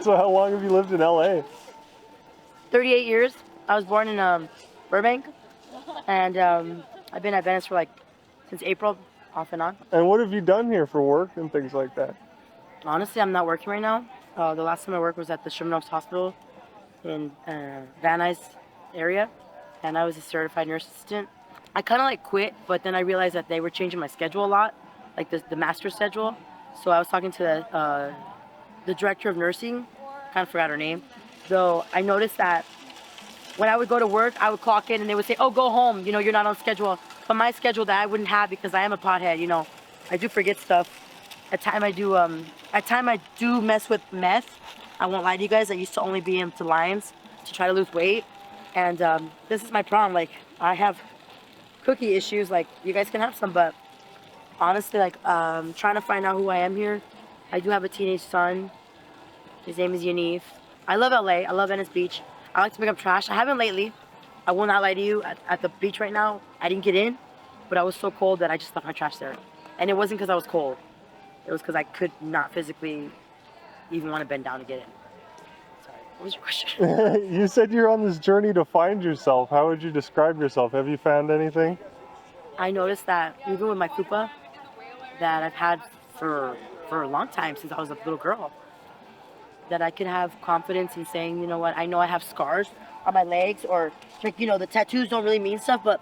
So how long have you lived in LA? 38 years. I was born in Burbank, and I've been at Venice for like since April, off and on. And what have you done here for work and things like that? Honestly, I'm not working right now. The last time I worked was at the Sherman Oaks Hospital in Van Nuys area, and I was a certified nurse assistant. I kind of like quit, but then I realized that they were changing my schedule a lot, like the master schedule. So I was talking to the director of nursing, kind of forgot her name, though I noticed that when I would go to work, I would clock in and they would say, "Oh, go home. You know, you're not on schedule." But my schedule that I wouldn't have because I am a pothead. You know, I do forget stuff. At time I do. At time I do mess with meth. I won't lie to you guys. I used to only be into Lions to try to lose weight, and this is my problem. Like I have cookie issues. Like you guys can have some, but honestly, like trying to find out who I am here. I do have a teenage son. His name is Yanif. I love LA. I love Venice Beach. I like to pick up trash. I haven't lately. I will not lie to you. At the beach right now, I didn't get in, but I was so cold that I just left my trash there. And it wasn't because I was cold. It was because I could not physically even want to bend down to get in. Sorry. What was your question? You said you're on this journey to find yourself. How would you describe yourself? Have you found anything? I noticed that even with my fupa that I've had for a long time since I was a little girl, that I could have confidence in saying, you know what, I know I have scars on my legs, or like, you know, the tattoos don't really mean stuff, but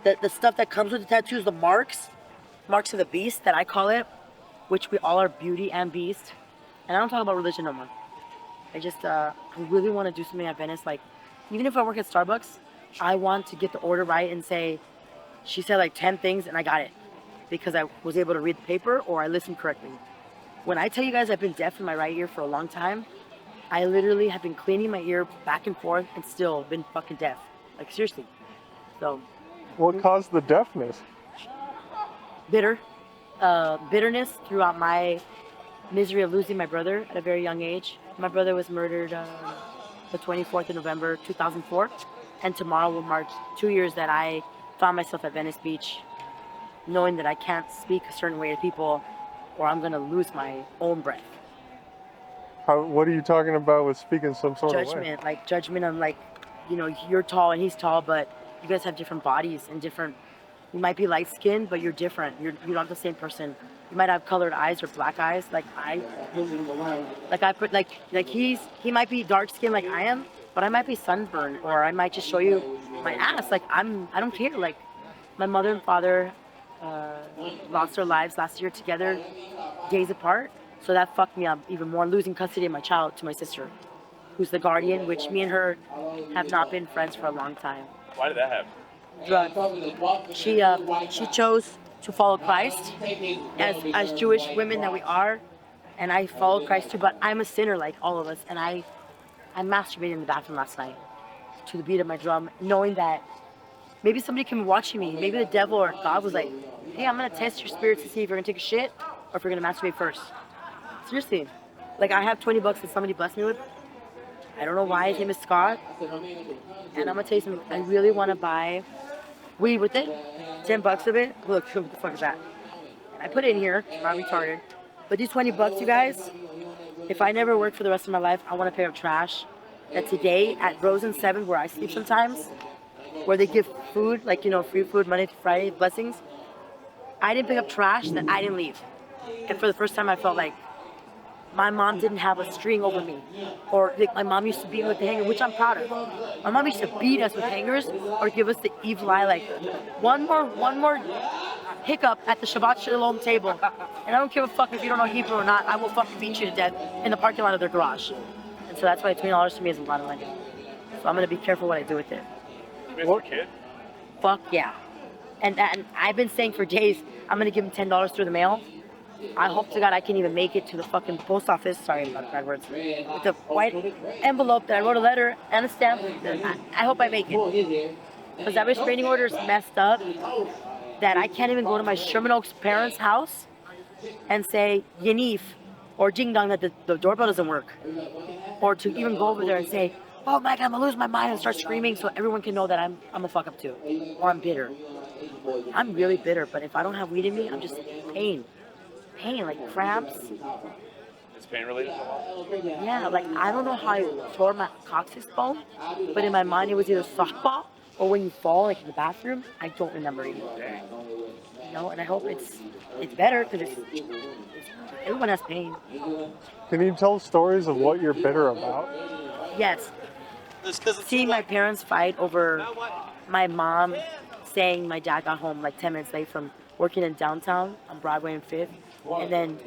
the stuff that comes with the tattoos, the marks of the beast that I call it, which we all are beauty and beast. And I don't talk about religion no more. I just, I really want to do something at Venice. Like, even if I work at Starbucks, I want to get the order right and say, she said like 10 things and I got it because I was able to read the paper or I listened correctly. When I tell you guys I've been deaf in my right ear for a long time, I literally have been cleaning my ear back and forth and still been fucking deaf. Like seriously. So. What caused the deafness? Bitterness throughout my misery of losing my brother at a very young age. My brother was murdered the 24th of November 2004, and tomorrow will mark 2 years that I found myself at Venice Beach, knowing that I can't speak a certain way to people or I'm gonna lose my own breath. What are you talking about with speaking some sort of way? Judgment, like judgment on like, you know, you're tall and he's tall, but you guys have different bodies and different. You might be light skinned, but you're different. You're not the same person. You might have colored eyes or black eyes, like he might be dark skinned like I am, but I might be sunburned, or I might just show you my ass. Like I don't care. Like my mother and father lost their lives last year together, days apart. So that fucked me up even more, losing custody of my child to my sister, who's the guardian, which me and her have not been friends for a long time. Why did that happen? Drugs. She chose to follow Christ as Jewish women that we are, and I followed Christ too. But I'm a sinner like all of us, and I masturbated in the bathroom last night to the beat of my drum, knowing that maybe somebody can be watching me. Maybe the devil or God was like, "Hey, I'm gonna test your spirits to see if you're gonna take a shit or if you're gonna masturbate first." Seriously, like I have $20 that somebody blessed me with. I don't know why. His name is Scott, and I'm gonna tell you something. I really want to buy weed with it. $10 of it. Look, what the fuck is that? I put it in here. I'm not retarded. But these $20, you guys, if I never work for the rest of my life, I want to pick up trash. That today at Rose and 7, where I sleep sometimes, where they give food, like, you know, free food Monday to Friday, blessings. I didn't pick up trash that I didn't leave. And for the first time, I felt like my mom didn't have a string over me. Or like my mom used to beat me with the hanger, which I'm proud of. My mom used to beat us with hangers or give us the evil eye, like one more hiccup at the Shabbat Shalom table. And I don't give a fuck if you don't know Hebrew or not, I will fucking beat you to death in the parking lot of their garage. And so that's why $20 to me is a lot of money. So I'm gonna be careful what I do with it. You miss your kid? Fuck yeah. And I've been saying for days, I'm gonna give him $10 through the mail. I hope to God I can even make it to the fucking post office. Sorry about bad words. With the white envelope that I wrote a letter and a stamp. I hope I make it. Because that restraining order is messed up. That I can't even go to my Sherman Oaks parents' house and say Yanif or Ding Dong that the doorbell doesn't work. Or to even go over there and say, "Oh my God, I'm gonna lose my mind," and start screaming so everyone can know that I'm a fuck up too. Or I'm bitter. I'm really bitter, but if I don't have weed in me, I'm just pain, like cramps. pain related? Yeah, like I don't know how I tore my coccyx bone, but in my mind it was either softball or when you fall like in the bathroom. I don't remember anymore. You know, and I hope it's better because everyone has pain. Can you tell stories of what you're bitter about? Yes, seeing my parents fight over my mom saying my dad got home like 10 minutes late from working in downtown on Broadway and Fifth, and then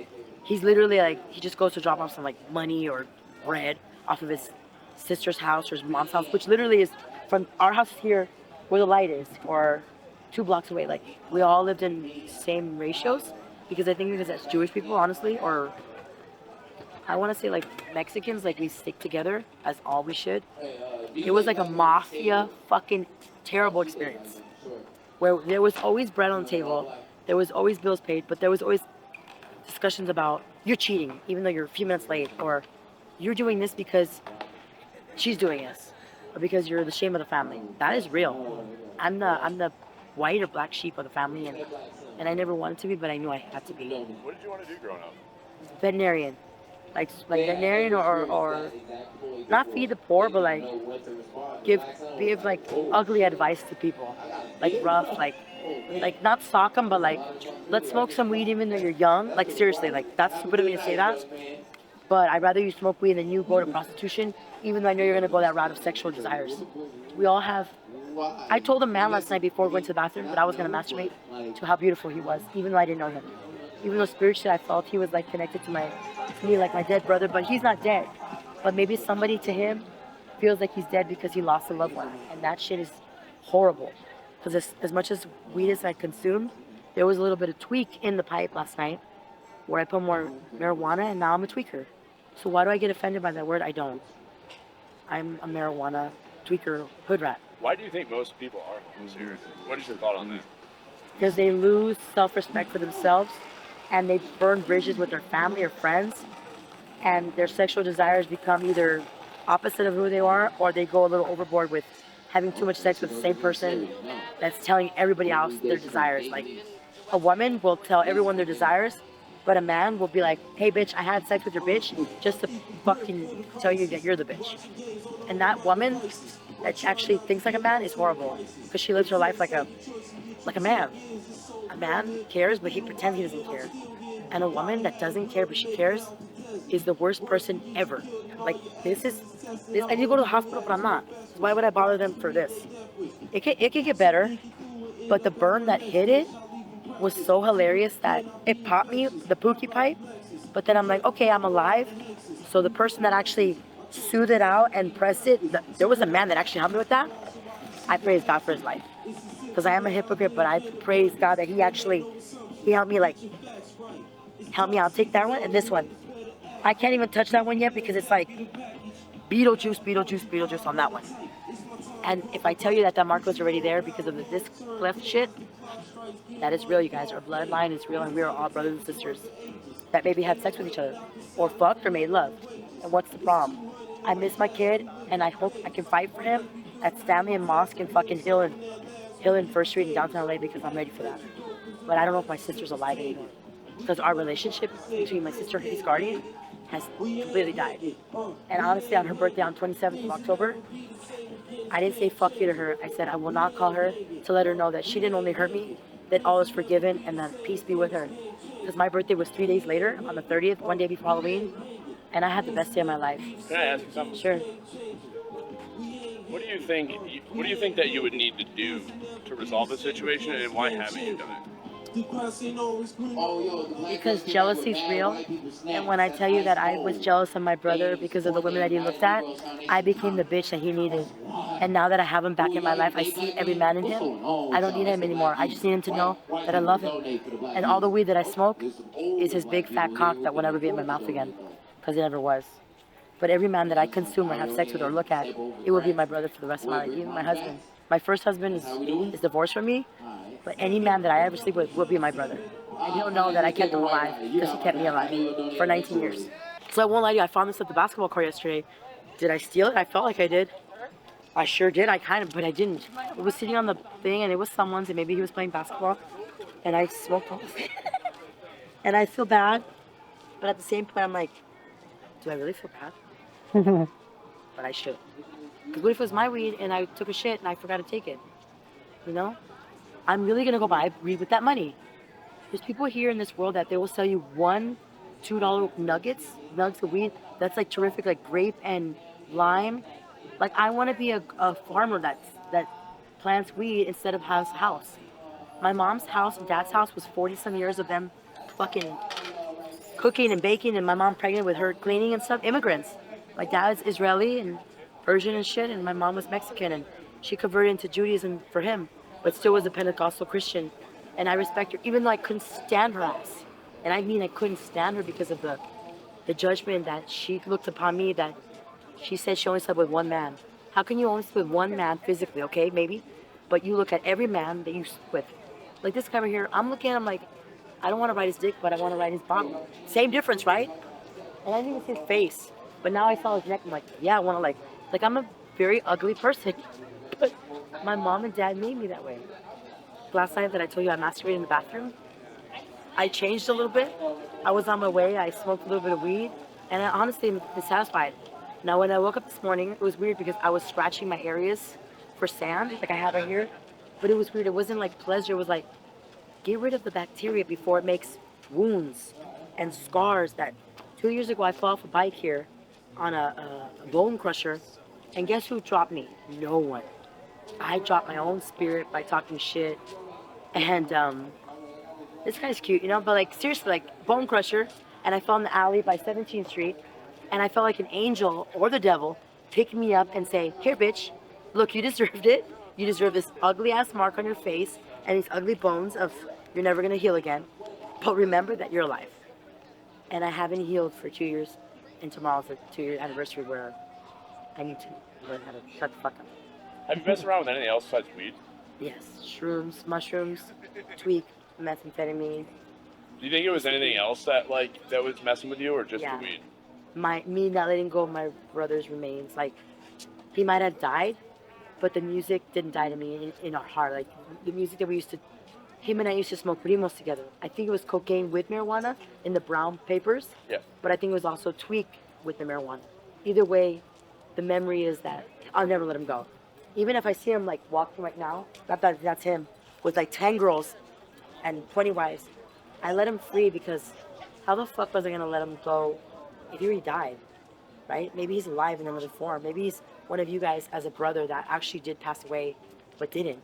he's literally like he just goes to drop off some like money or bread off of his sister's house or his mom's house, which literally is from our house here where the light is, or 2 blocks away. Like we all lived in same ratios because I think because that's Jewish people, honestly, or I want to say like Mexicans, like we stick together as all we should. It was like a mafia fucking terrible experience where there was always bread on the table, there was always bills paid, but there was always discussions about you're cheating even though you're a few minutes late, or you're doing this because she's doing this, or because you're the shame of the family. That is real. I'm the white or black sheep of the family, and I never wanted to be, but I knew I had to be. What did you want to do growing up? Veterinarian. Like veterinarian or not feed the poor, but like give like ugly advice to people, like rough, like not sock them, but like let's smoke some weed even though you're young. Like seriously, like that's stupid of me to say that, but I'd rather you smoke weed than you go to prostitution, even though I know you're gonna go that route of sexual desires. We all have. I told a man last night before we went to the bathroom that I was gonna masturbate to how beautiful he was, even though I didn't know him. Even though spiritually I felt he was like connected to me like my dead brother, but he's not dead. But maybe somebody to him feels like he's dead because he lost a loved one, and that shit is horrible. Because as much as weed as I consumed, there was a little bit of tweak in the pipe last night, where I put more marijuana, and now I'm a tweaker. So why do I get offended by that word? I don't. I'm a marijuana tweaker hood rat. Why do you think most people are serious? What is your thought on that? Because they lose self-respect for themselves, and they burn bridges with their family or friends, and their sexual desires become either opposite of who they are, or they go a little overboard with having too much sex with the same person that's telling everybody else their desires. Like a woman will tell everyone their desires, but a man will be like, hey bitch, I had sex with your bitch just to fucking tell you that you're the bitch. And that woman that actually thinks like a man is horrible, because she lives her life like a man. A man cares, but he pretends he doesn't care. And a woman that doesn't care but she cares is the worst person ever. Like this. I need to go to the hospital, but I'm not. Why would I bother them for this? It could get better, but the burn that hit it was so hilarious that it popped me, the pookie pipe. But then I'm like, okay, I'm alive. So the person that actually soothed it out and pressed it, there was a man that actually helped me with that. I praise God for his life, because I am a hypocrite, but I praise God that he helped me, like help me out take that one and this one. I can't even touch that one yet because it's like Beetlejuice on that one. And if I tell you that mark was already there because of the disc cleft shit, that is real, you guys. Our bloodline is real, and we are all brothers and sisters that maybe had sex with each other, or fucked, or made love. And what's the problem? I miss my kid, and I hope I can fight for him at Stanley and Mosque and fucking Hill and First Street in downtown LA, because I'm ready for that. But I don't know if my sister's alive anymore, because our relationship between my sister and his guardian has completely died. And honestly, on her birthday on 27th of October, I didn't say fuck you to her. I said I will not call her to let her know that she didn't only hurt me, that all is forgiven, and that peace be with her. Because my birthday was 3 days later, on the 30th, one day before Halloween, and I had the best day of my life. Can I ask you something? Sure. What do you think that you would need to do to resolve the situation, and why haven't you done it? Because jealousy is real, and when I tell you that I was jealous of my brother because of the women that he looked at, I became the bitch that he needed. And now that I have him back in my life, I see every man in him. I don't need him anymore. I just need him to know that I love him. And all the weed that I smoke is his big fat cock that will never be in my mouth again, because it never was. But every man that I consume or have sex with or look at, it will be my brother for the rest of my life. Even my husband. My first husband is divorced from me, but any man that I ever sleep with will be my brother. And he'll know that I kept him alive because he kept me alive for 19 years. So I won't lie to you, I found this at the basketball court yesterday. Did I steal it? I felt like I did. I sure did, but I didn't. It was sitting on the thing, and it was someone's, and maybe he was playing basketball, and I smoked all this. And I feel bad, but at the same point, I'm like, do I really feel bad? But I should. Because what if it was my weed and I took a shit and I forgot to take it? You know? I'm really gonna go buy weed with that money. There's people here in this world that they will sell you $1, $2 nugs of weed. That's like terrific, like grape and lime. Like I want to be a farmer that plants weed instead of house. My mom's house and dad's house was 40 some years of them fucking cooking and baking, and my mom pregnant with her cleaning and stuff. Immigrants. My dad's Israeli and Persian and shit, and my mom was Mexican, and she converted into Judaism for him, but still was a Pentecostal Christian. And I respect her, even though I couldn't stand her ass. And I mean, I couldn't stand her because of the judgment that she looked upon me, that she said she only slept with one man. How can you only sleep with one man physically, okay, maybe? But you look at every man that you sleep with. Like this guy right here, I'm looking at him like, I don't want to ride his dick, but I want to ride his bottom. Same difference, right? And I didn't even see his face. But now I saw his neck, I'm like, yeah, I want to like I'm a very ugly person. But my mom and dad made me that way. Last night that I told you I masturbated in the bathroom, I changed a little bit. I was on my way, I smoked a little bit of weed, and I honestly am dissatisfied. Now when I woke up this morning, it was weird because I was scratching my areas for sand, like I have right here. But it was weird, it wasn't like pleasure, it was like, get rid of the bacteria before it makes wounds and scars. That 2 years ago I fell off a bike here on a bone crusher, and guess who dropped me? No one. I dropped my own spirit by talking shit. And this guy's cute, you know, but like seriously, like bone crusher, and I fell in the alley by 17th Street, and I felt like an angel or the devil pick me up and say, here bitch, look, you deserved it. You deserve this ugly ass mark on your face and these ugly bones of you're never gonna heal again. But remember that you're alive. And I haven't healed for 2 years, and tomorrow's the 2-year anniversary where I need to learn how to shut the fuck up. Have you messed around with anything else besides weed? Yes, shrooms, mushrooms, tweak, methamphetamine. Do you think it was anything else that was messing with you, or just Yeah. the weed? Me not letting go of my brother's remains. Like, he might have died, but the music didn't die to me in our heart. Like, the music that him and I used to smoke primos together. I think it was cocaine with marijuana in the brown papers. Yeah. But I think it was also tweak with the marijuana. Either way, the memory is that I'll never let him go. Even if I see him like walking right now, not that that's him, with like 10 girls and 20 wives, I let him free because how the fuck was I gonna let him go if he already died, right? Maybe he's alive in another form. Maybe he's one of you guys as a brother that actually did pass away, but didn't.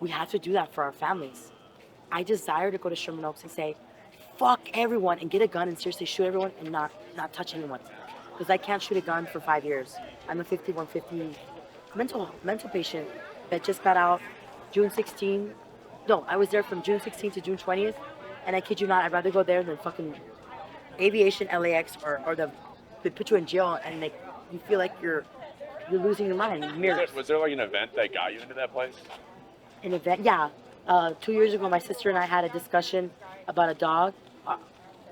We have to do that for our families. I desire to go to Sherman Oaks and say, fuck everyone, and get a gun and seriously shoot everyone and not touch anyone. Because I can't shoot a gun for 5 years. I'm a 5150 mental patient that just got out June 16. No, I was there from June 16th to June 20th, and I kid you not, I'd rather go there than fucking aviation, LAX, or they put you in jail and you feel like you're losing your mind. Was there like an event that got you into that place? An event, yeah. 2 years ago, my sister and I had a discussion about a dog, a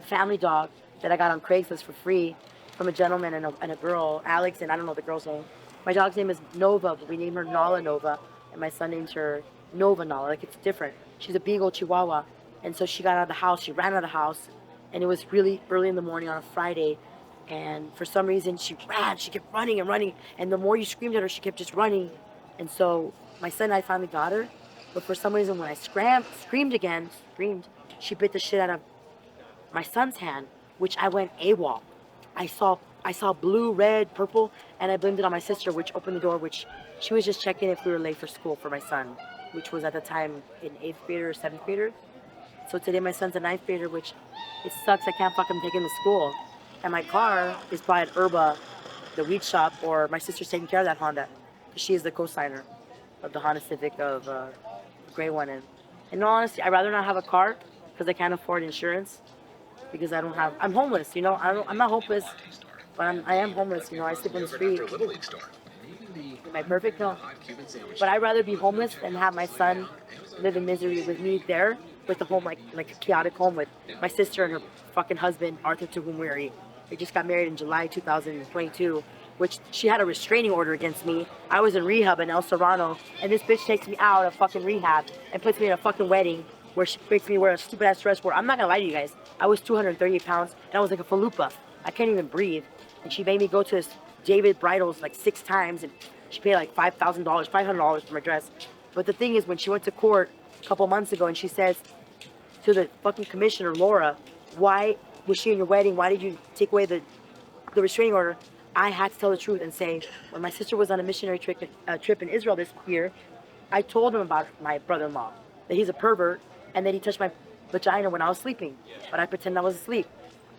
family dog that I got on Craigslist for free from a gentleman and a girl, Alex, and I don't know the girl's name. My dog's name is Nova, but we named her Nala Nova, and my son named her Nova Nala. Like, it's different. She's a Beagle Chihuahua, and so she got out of the house. She ran out of the house, and it was really early in the morning on a Friday, and for some reason she ran. She kept running and running, and the more you screamed at her, she kept just running. And so my son and I finally got her, but for some reason when I screamed again, she bit the shit out of my son's hand, which I went AWOL. I saw blue, red, purple, and I blamed it on my sister, which opened the door, which she was just checking if we were late for school for my son, which was at the time in 8th grader or 7th grader. So today my son's a 9th grader, which it sucks. I can't fucking take him to school. And my car is probably at Urba, the weed shop, or my sister's taking care of that Honda. She is the co-signer of the Honda Civic of the gray one. And in all honesty, I'd rather not have a car because I can't afford insurance. Because I'm homeless, you know. I'm not hopeless, but I am homeless, you know. I sleep on the street. Am I perfect? No. But I'd rather be homeless than have my son live in misery with me there, with the home like a chaotic home with my sister and her fucking husband, Arthur, to whom they just got married in July 2022, which she had a restraining order against me. I was in rehab in El Serrano, and this bitch takes me out of fucking rehab and puts me in a fucking wedding where she makes me wear a stupid ass dress where I'm not gonna lie to you guys, I was 238 pounds and I was like a falupa. I can't even breathe. And she made me go to this David Bridals like 6 times, and she paid like $5,000, $500 for my dress. But the thing is, when she went to court a couple months ago, and she says to the fucking commissioner, Laura, why was she in your wedding? Why did you take away the restraining order? I had to tell the truth and say, when my sister was on a missionary trip in Israel this year, I told him about my brother-in-law, that he's a pervert, and that he touched my vagina when I was sleeping, but I pretended I was asleep.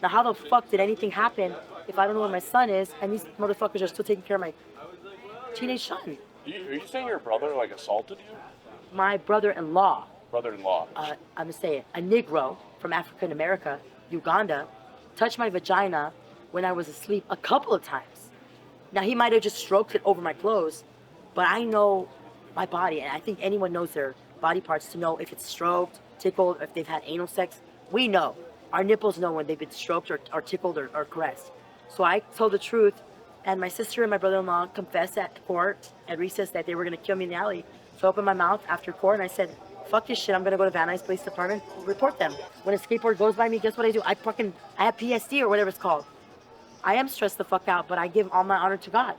Now, how the fuck did anything happen if I don't know where my son is, and these motherfuckers are still taking care of my teenage son? Are you saying your brother like assaulted you? My brother-in-law, Brother-in-law. I'm gonna say it, a Negro from African America, Uganda, touched my vagina when I was asleep a couple of times. Now, he might have just stroked it over my clothes, but I know my body, and I think anyone knows their body parts to know if it's stroked, tickled, if they've had anal sex. We know. Our nipples know when they've been stroked or tickled or caressed. So I told the truth, and my sister and my brother-in-law confessed at court at recess that they were going to kill me in the alley. So I opened my mouth after court, and I said, fuck this shit, I'm going to go to Van Nuys Police Department, report them. When a skateboard goes by me, guess what I do? I have PSD or whatever it's called. I am stressed the fuck out, but I give all my honor to God.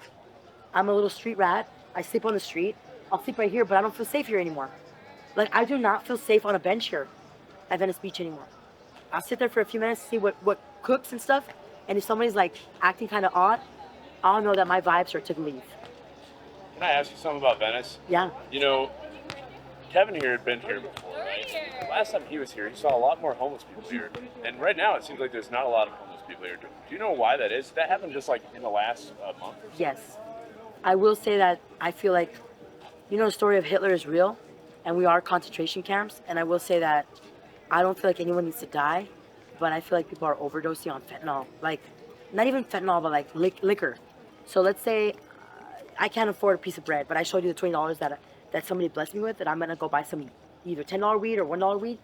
I'm a little street rat. I sleep on the street. I'll sleep right here, but I don't feel safe here anymore. Like, I do not feel safe on a bench here at Venice Beach anymore. I'll sit there for a few minutes to see what cooks and stuff, and if somebody's like acting kind of odd, I'll know that my vibes are to leave. Can I ask you something about Venice? Yeah. You know, Kevin here had been here before, right? Last time he was here, he saw a lot more homeless people here. And right now, it seems like there's not a lot of homeless people here. Do you know why that is? That happened just like in the last month or so? Yes. I will say that I feel like, you know, the story of Hitler is real, and we are concentration camps. And I will say that I don't feel like anyone needs to die, but I feel like people are overdosing on fentanyl. Like, not even fentanyl, but like liquor. So let's say I can't afford a piece of bread, but I showed you the $20 that somebody blessed me with, that I'm gonna go buy some either $10 weed or $1 weed.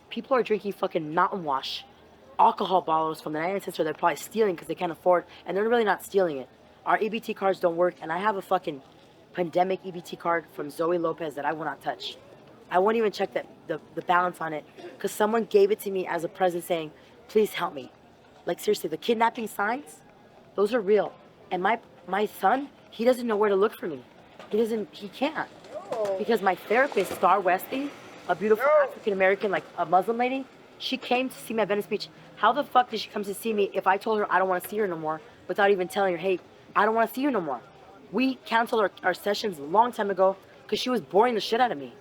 People are drinking fucking Mountain Wash alcohol bottles from the 99 cent store. They're probably stealing because they can't afford, and they're really not stealing it. Our EBT cards don't work, and I have a fucking pandemic EBT card from Zoe Lopez that I will not touch. I won't even check the balance on it, because someone gave it to me as a present saying, please help me. Like, seriously, the kidnapping signs, those are real. And my son, he doesn't know where to look for me. He can't. Because my therapist, Star Westy, a beautiful African-American, like a Muslim lady, she came to see me at Venice Beach. How the fuck did she come to see me if I told her I don't want to see her no more without even telling her, hey, I don't want to see you no more? We canceled our sessions a long time ago because she was boring the shit out of me.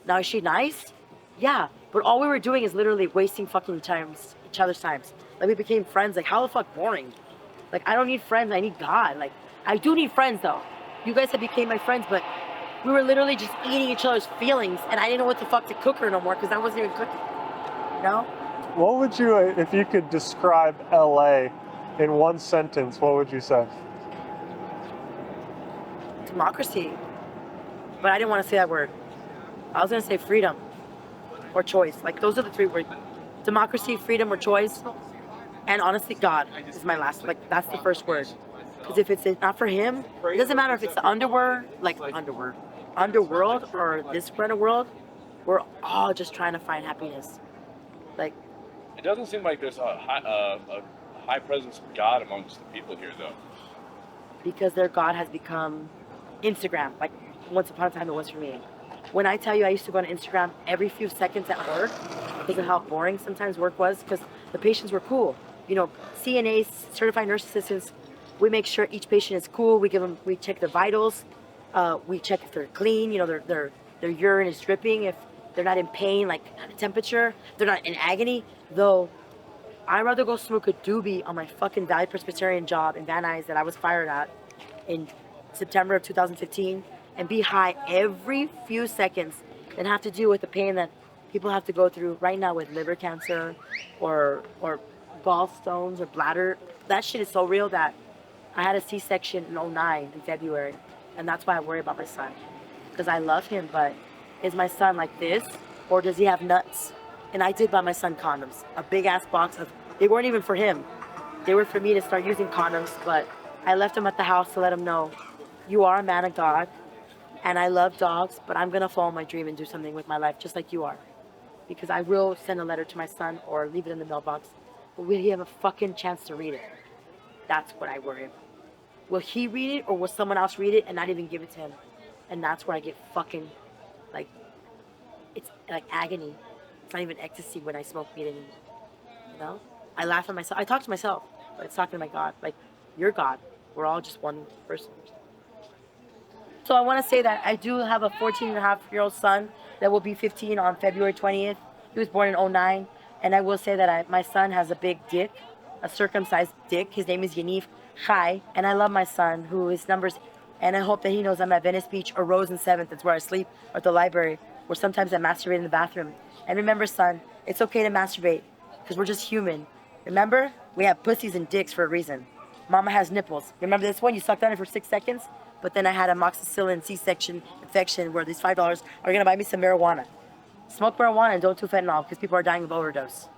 Now, is she nice? Yeah, but all we were doing is literally wasting fucking each other's times. Like, we became friends. Like, how the fuck boring? Like, I don't need friends. I need God. Like, I do need friends, though. You guys have became my friends, but we were literally just eating each other's feelings, and I didn't know what the fuck to cook her no more because I wasn't even cooking. You know? What would you, if you could describe LA in one sentence, what would you say? Democracy. But I didn't want to say that word. I was going to say freedom or choice. Like, those are the 3 words. Democracy, freedom, or choice. And honestly, God is my last. Like, that's the first word. Because if it's not for him, it doesn't matter if it's the underworld, or this kind of world. We're all just trying to find happiness. Like, It doesn't seem like there's a high presence of God amongst the people here, though. because their God has become Instagram. Like, once upon a time it was for me. When I tell you I used to go on Instagram every few seconds at work because of how boring sometimes work was, because the patients were cool. You know, CNAs, certified nurse assistants, we make sure each patient is cool. We check their vitals. We check if they're clean. You know, their urine is dripping. If they're not in pain, like temperature, they're not in agony. Though, I'd rather go smoke a doobie on my fucking Valley Presbyterian job in Van Nuys that I was fired at in September of 2015 and be high every few seconds than have to deal with the pain that people have to go through right now with liver cancer or gallstones or bladder. That shit is so real that I had a C-section in 2009 in February, and that's why I worry about my son. Because I love him, but is my son like this, or does he have nuts? And I did buy my son condoms, a big-ass box of, they weren't even for him. They were for me to start using condoms, but I left him at the house to let him know, you are a man of God, and I love dogs, but I'm going to follow my dream and do something with my life, just like you are. Because I will send a letter to my son or leave it in the mailbox, but will he have a fucking chance to read it? That's what I worry about. Will he read it or will someone else read it and not even give it to him? And that's where I get fucking, like, it's like agony. It's not even ecstasy when I smoke weed anymore. You know? I laugh at myself. I talk to myself, but it's talking to my God. Like, you're God. We're all just one person. So I want to say that I do have a 14-and-a-half-year-old son that will be 15 on February 20th. He was born in '09. And I will say that my son has a big dick, a circumcised dick. His name is Yaniv Chai. And I love my son, who his numbers, and I hope that he knows I'm at Venice Beach or Rose and 7th. That's where I sleep, or at the library, where sometimes I masturbate in the bathroom. And remember, son, it's okay to masturbate because we're just human. Remember, we have pussies and dicks for a reason. Mama has nipples. Remember this one? You sucked on it for 6 seconds? But then I had a amoxicillin C-section infection where these $5 are going to buy me some marijuana. Smoke marijuana and don't do fentanyl because people are dying of overdose.